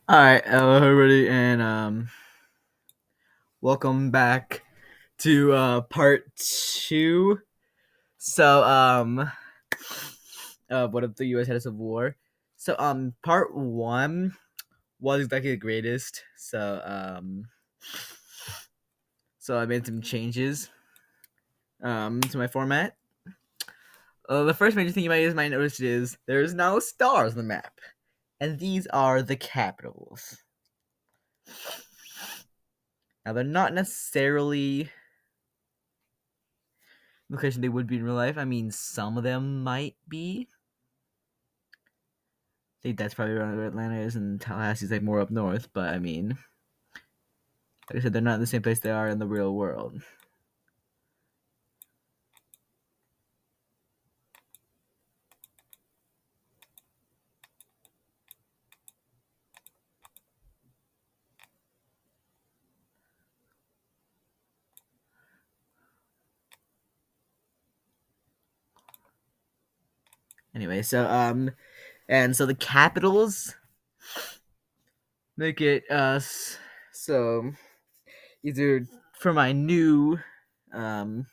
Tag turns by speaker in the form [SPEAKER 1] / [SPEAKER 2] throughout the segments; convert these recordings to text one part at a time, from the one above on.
[SPEAKER 1] All right, hello everybody, and welcome back to part two. So, what if the U.S. had a civil war? So, part one was exactly the greatest. So I made some changes to my format. The first major thing you might notice is there's no stars on the map, and these are the capitals. Now they're not necessarily location they would be in real life. I mean, some of them might be. I think that's probably around where Atlanta is, and Tallahassee's like more up north. But I mean, like I said, they're not in the same place they are in the real world. Anyway, and so the capitals make it so either for my new um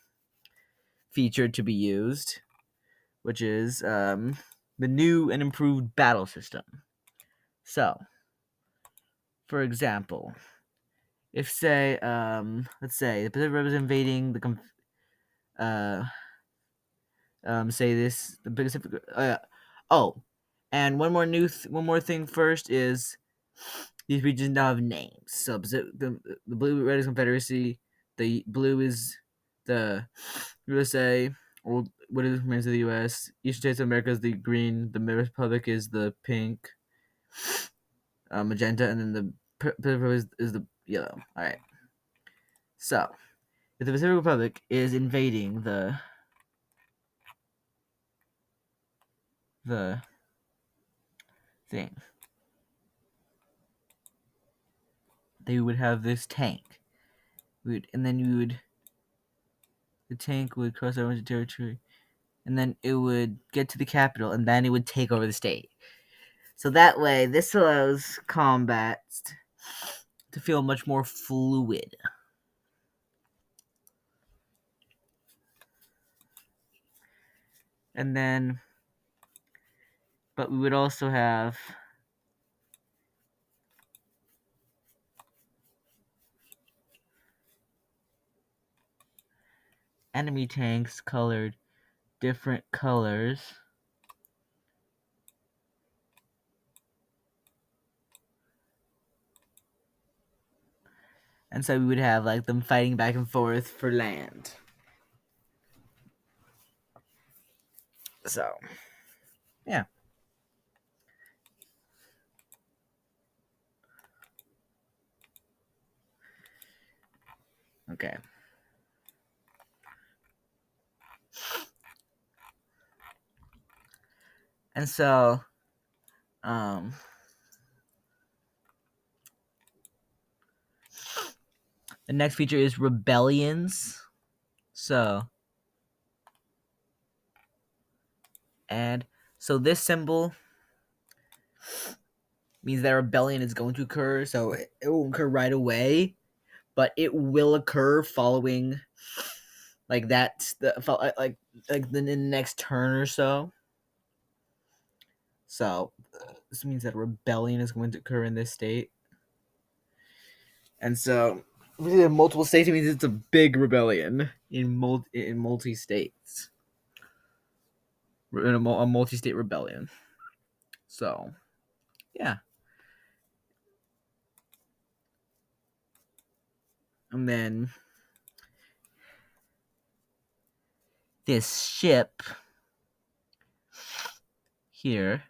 [SPEAKER 1] feature to be used, which is the new and improved battle system. So, for example, if say let's say the Pacific Rim is invading the uh say this the Pacific oh, and one more thing first is these regions now have names. So the blue red is Confederacy, the blue is the USA, or what is remains of the US. Eastern States of America is the green, the Republic is the pink, magenta, and then the Pacific is the yellow. All right. So if the Pacific Republic is invading the thing, they would have this tank. And then the tank would cross over into territory, and then it would get to the capital, and then it would take over the state. So that way, this allows combat to feel much more fluid. And then, but we would also have enemy tanks colored different colors. And so we would have like them fighting back and forth for land. So, yeah. Okay. And so, um, the next feature is rebellions. So, and so this symbol means that rebellion is going to occur. So it won't occur right away, but it will occur following like that, like the next turn or so. So this means that rebellion is going to occur in this state, and so if we have multiple states, it means it's a big rebellion in multi states, in a multi state rebellion. So yeah, and then this ship here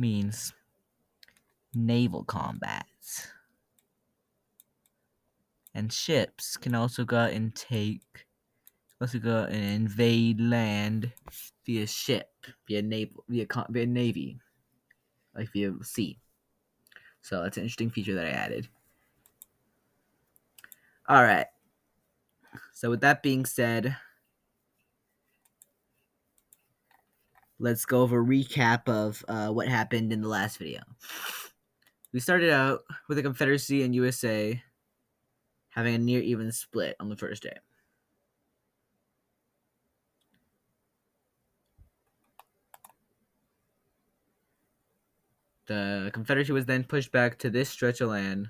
[SPEAKER 1] means naval combats. And ships can also go out and invade land via ship, via navy, like via sea. So that's an interesting feature that I added. All right. So with that being said, let's go over a recap of what happened in the last video. We started out with the Confederacy and USA having a near even split on the first day. The Confederacy was then pushed back to this stretch of land,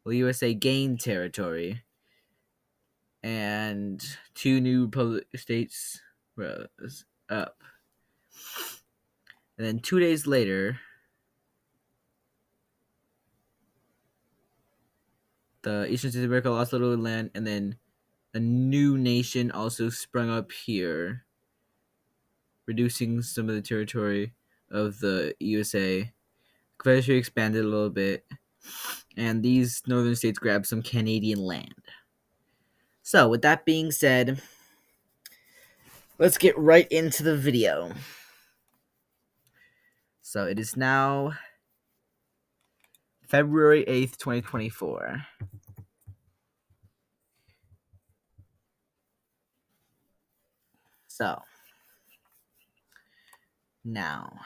[SPEAKER 1] while the USA gained territory, and two new republic states rose up. And then 2 days later, the Eastern States of America lost a little land, and then a new nation also sprung up here, reducing some of the territory of the USA. Confederacy expanded a little bit, and these northern states grabbed some Canadian land. So, with that being said, let's get right into the video. So, it is now February 8th, 2024. So, now.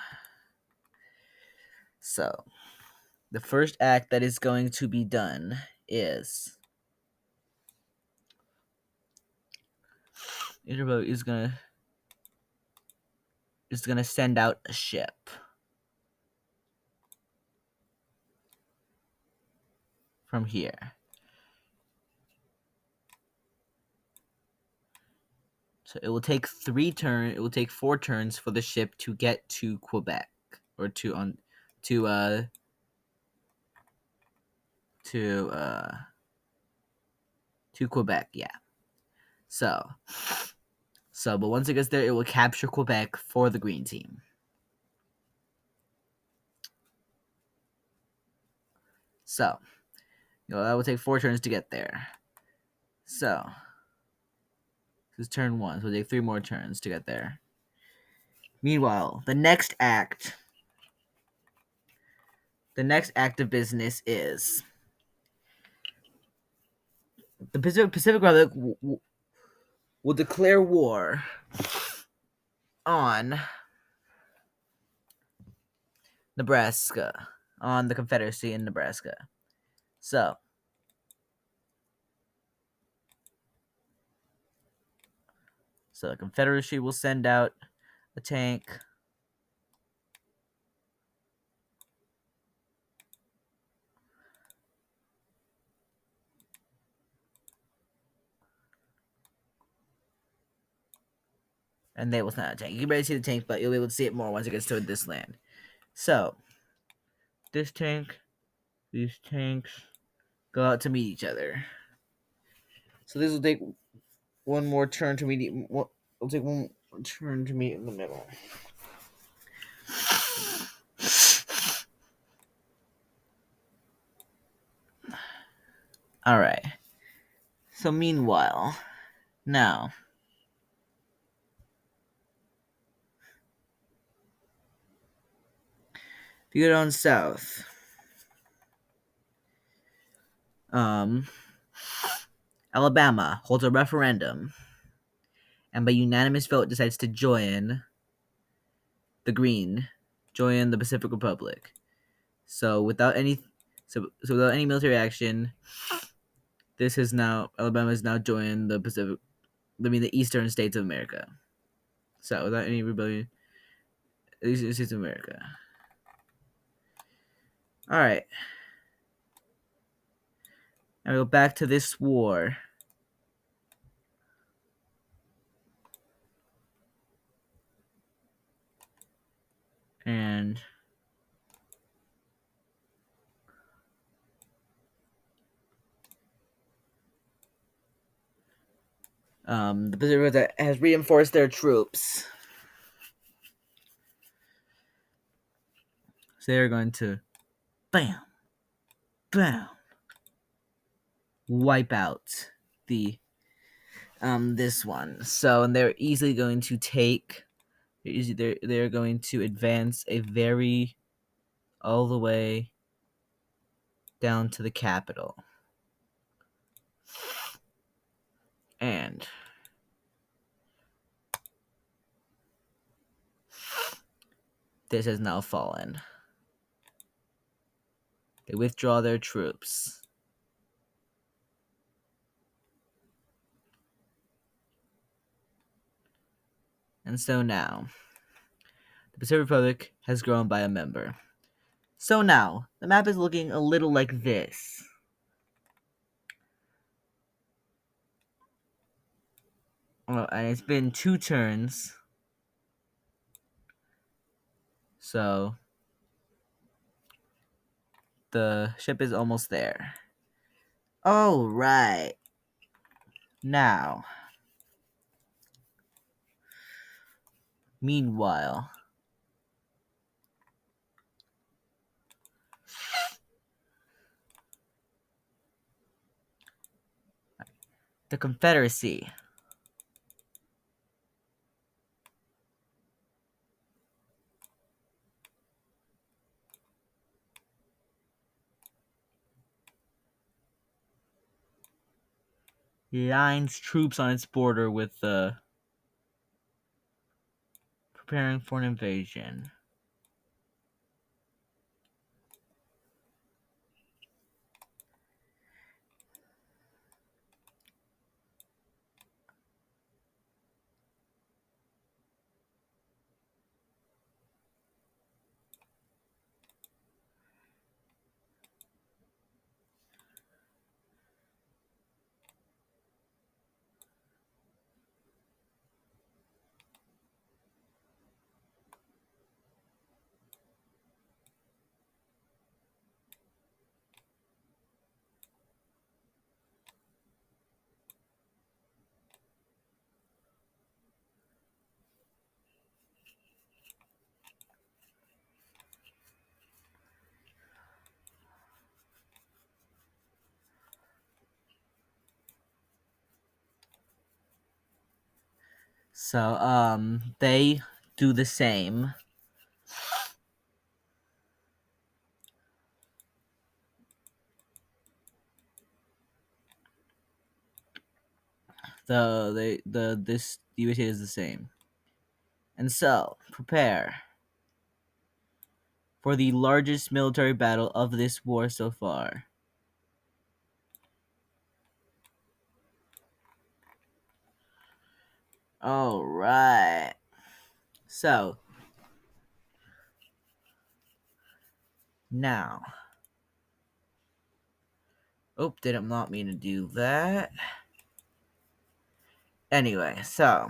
[SPEAKER 1] So, the first act that is going to be done is Interboat is gonna send out a ship from here. So it will take 4 turns for the ship to get to Quebec, or to Quebec, yeah. So but once it gets there, it will capture Quebec for the green team. So, that will take 4 turns to get there. So, this is turn 1, so it'll take 3 more turns to get there. Meanwhile, the next act of business is the Pacific Republic will declare war on Nebraska, on the Confederacy in Nebraska. So, the Confederacy will send out a tank. And they will send out a tank. You can barely see the tank, but you'll be able to see it more once it gets to this land. So, these tanks go out to meet each other. So this will take one more turn to meet. It'll take one more turn to meet in the middle. All right. So meanwhile, now if you go down south, Alabama holds a referendum, and by unanimous vote decides to join the Pacific Republic. So without any military action, Alabama has now joined the Eastern States of America. So without any rebellion, the Eastern States of America. All right. Now we go back to this war. And the Pacific has reinforced their troops. So they're going to bam, wipe out this one. So, and they're easily going to take. They're going to advance all the way down to the capital. And This has now fallen. They withdraw their troops. And so now, the Pacific Republic has grown by a member. So now, the map is looking a little like this. And it's been 2 turns. So, the ship is almost there. Oh, right. Now, meanwhile, the Confederacy. Lines troops on its border with the preparing for an invasion. So, they do the same. The USA is the same. And so, prepare for the largest military battle of this war so far. All right. So, now. Oh, did not mean to do that. Anyway, so.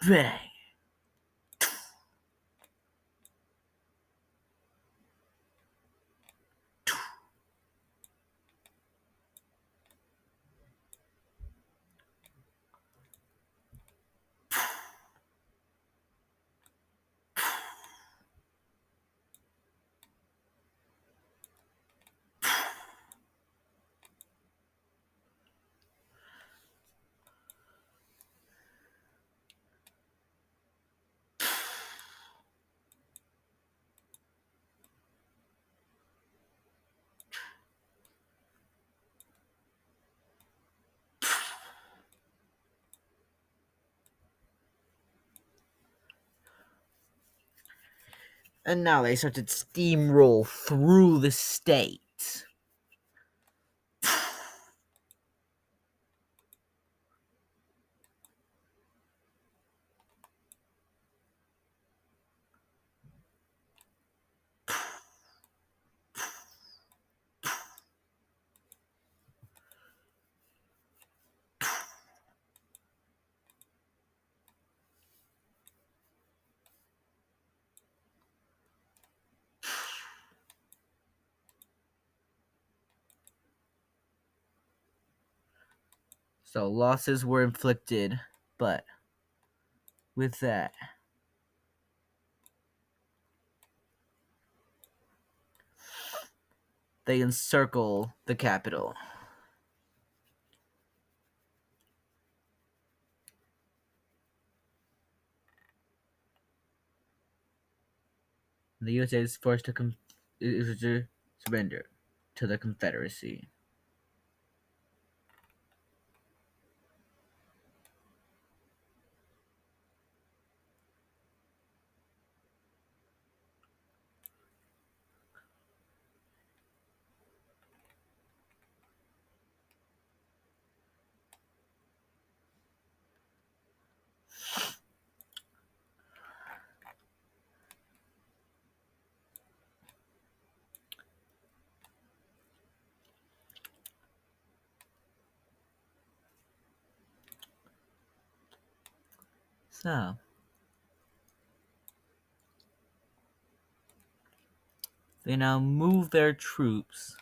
[SPEAKER 1] Bang. And now they start to steamroll through the state. So losses were inflicted, but with that, they encircle the capital. The USA is forced to surrender to the Confederacy. So, they now move their troops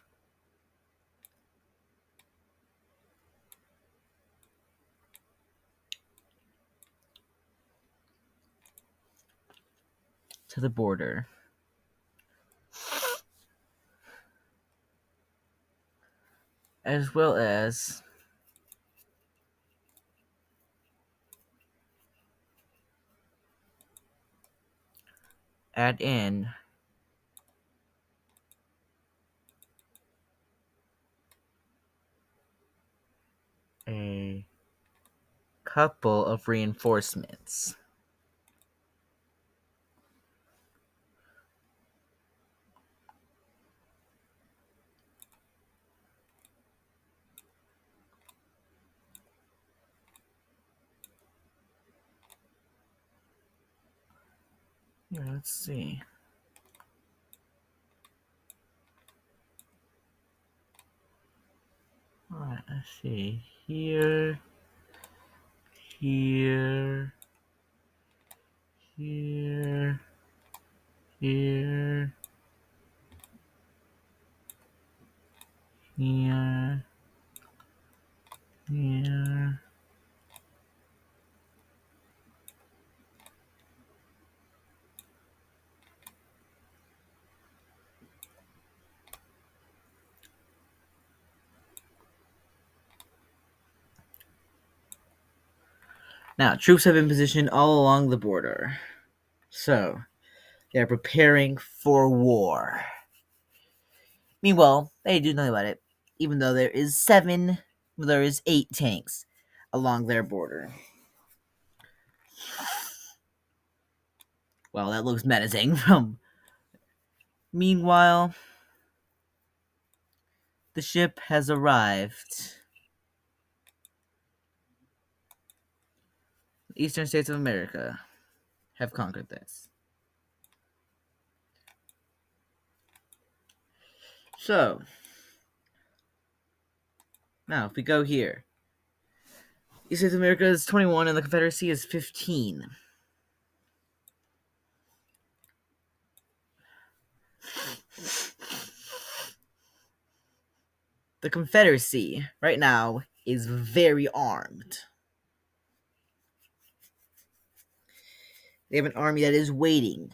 [SPEAKER 1] to the border. As well as add in a couple of reinforcements. Here, let's see. Alright, let's see. Here, here, here, here, here, here. Now, troops have been positioned all along the border. So, they are preparing for war. Meanwhile, they do nothing about it, even though there is 8 tanks along their border. Well, that looks menacing. Meanwhile, the ship has arrived. The eastern states of America have conquered this. So, now if we go here, the Eastern States of America is 21 and the Confederacy is 15. The Confederacy, right now, is very armed. They have an army that is waiting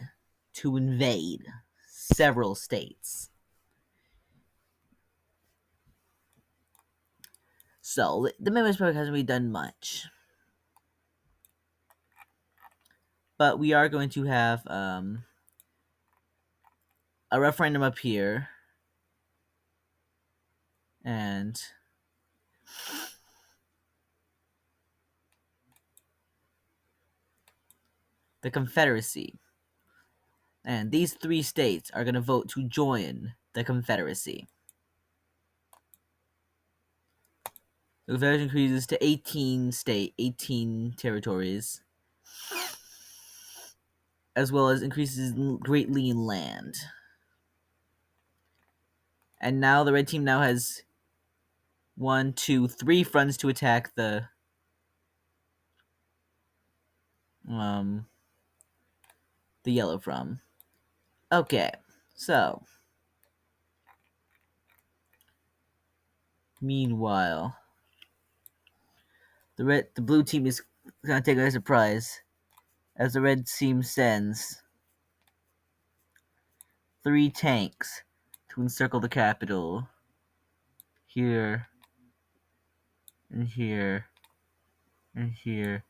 [SPEAKER 1] to invade several states. So, the Midwest Republic hasn't really done much. But we are going to have a referendum up here. And the Confederacy. And these 3 states are going to vote to join the Confederacy. The Confederation increases to 18 territories, as well as increases greatly in land. And now the red team now has 1, 2, 3 fronts to attack the yellow from. Okay, so meanwhile, the blue team is gonna take it by surprise as the red team sends 3 tanks to encircle the capital. Here, and here, and here,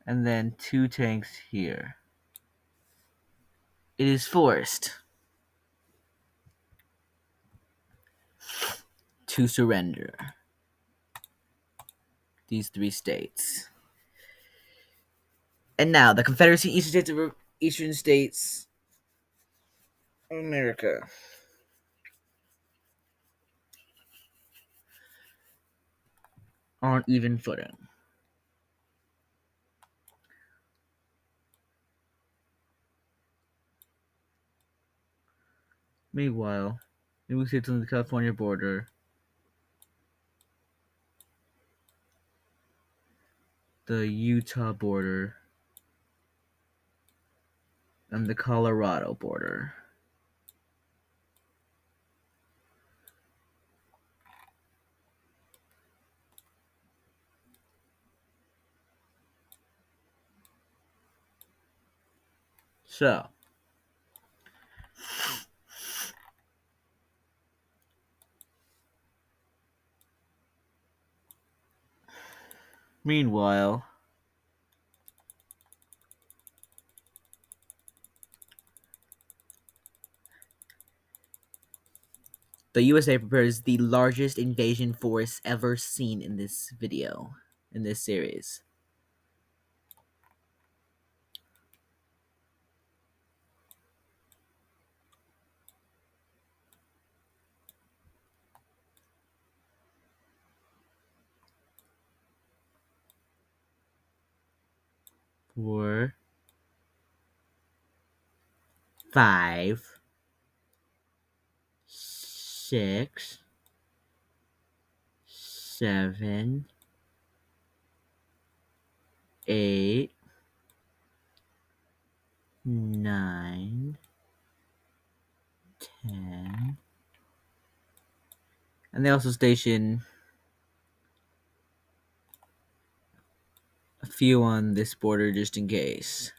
[SPEAKER 1] and then 2 tanks here. It is forced to surrender these 3 states. And now the Confederacy Eastern States of America on even footing. Meanwhile, the United States on the California border the Utah border, and the Colorado border. So, meanwhile, the USA prepares the largest invasion force ever seen in this video, in this series. Four, five, six, seven, 8, 9, 10. And they also station a few on this border just in case.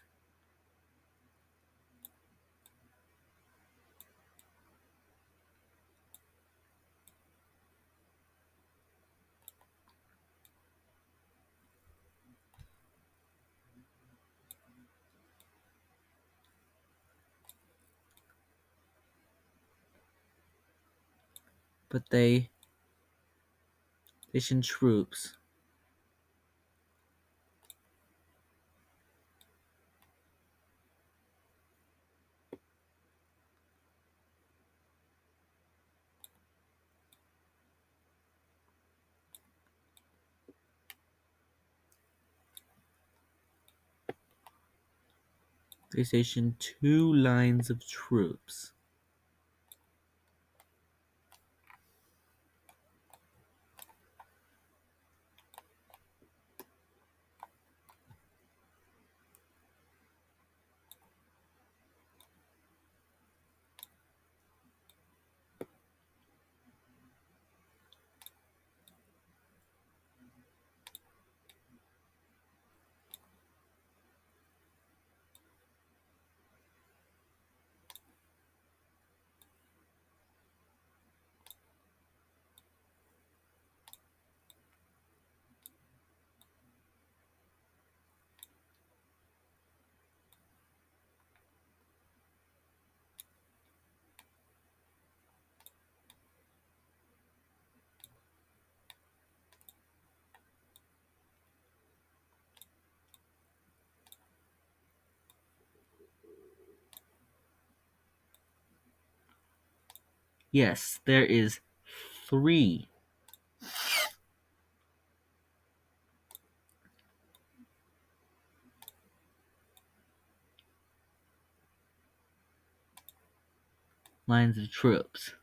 [SPEAKER 1] But they station troops. They station 2 lines of troops. Yes, there is 3 lines of troops.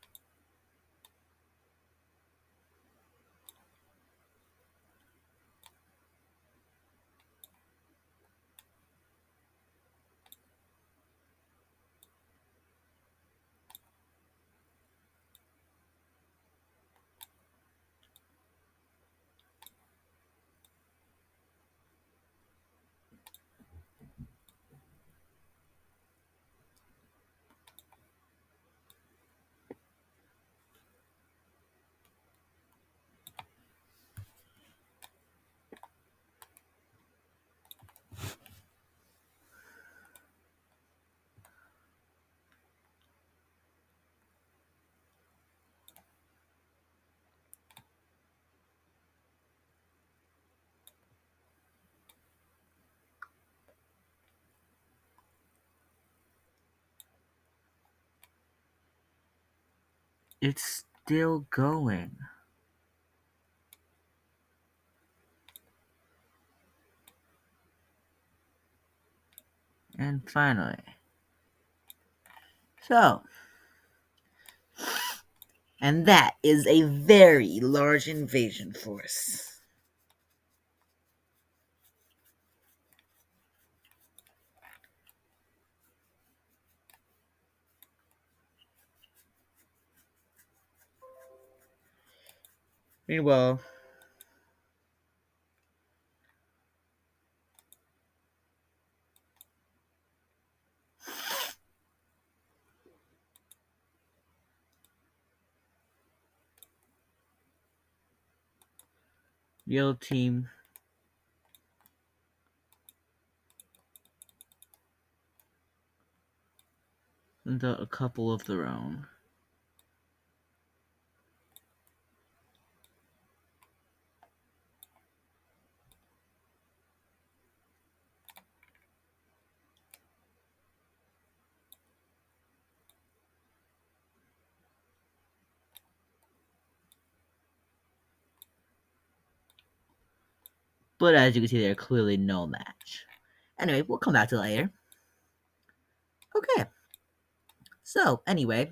[SPEAKER 1] It's still going. And finally. So, and that is a very large invasion force. Meanwhile, the yellow team sent out a couple of their own. But as you can see, they're clearly no match. Anyway, we'll come back to it later. Okay. So, anyway,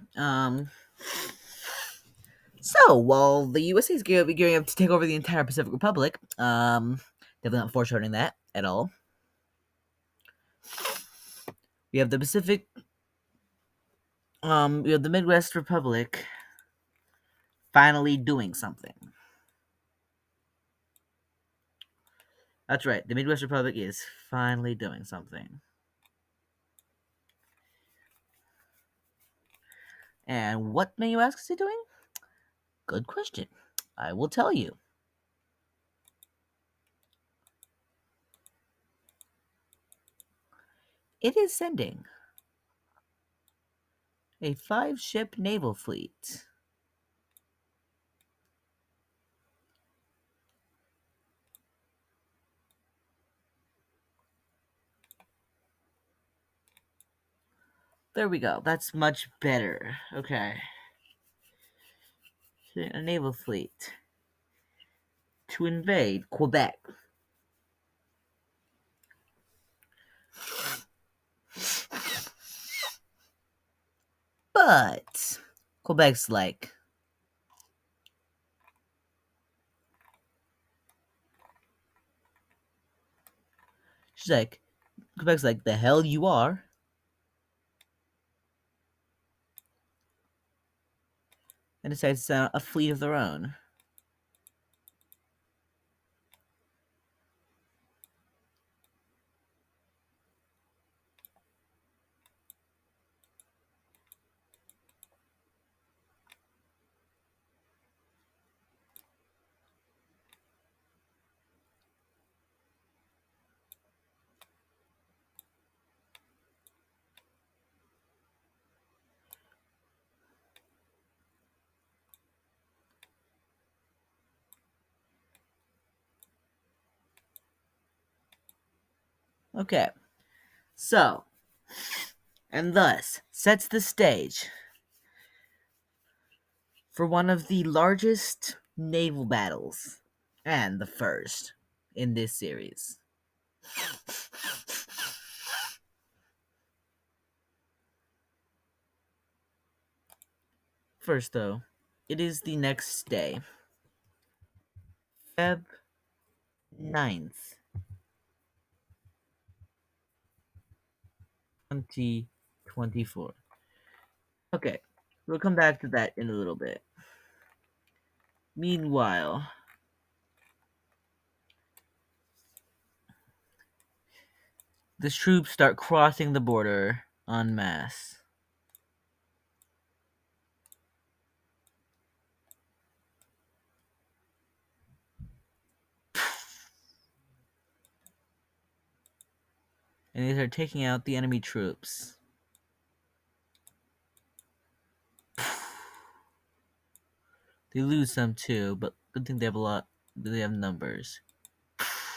[SPEAKER 1] so while the USA is gearing up to take over the entire Pacific Republic, definitely not foreshadowing that at all. We have the we have the Midwest Republic finally doing something. That's right, the Midwest Republic is finally doing something. And what, may you ask, is it doing? Good question. I will tell you. It is sending a 5-ship naval fleet. There we go. That's much better. Okay. A naval fleet to invade Quebec. But Quebec's like, Quebec's like, the hell you are. And decides to send out a fleet of their own. Okay. So, and thus sets the stage for one of the largest naval battles, and the first in this series. First, though, it is the next day, Feb 9th, 2024. Okay, we'll come back to that in a little bit. Meanwhile, the troops start crossing the border en masse. And they start taking out the enemy troops. They lose some too, but good thing they have a lot. They have numbers.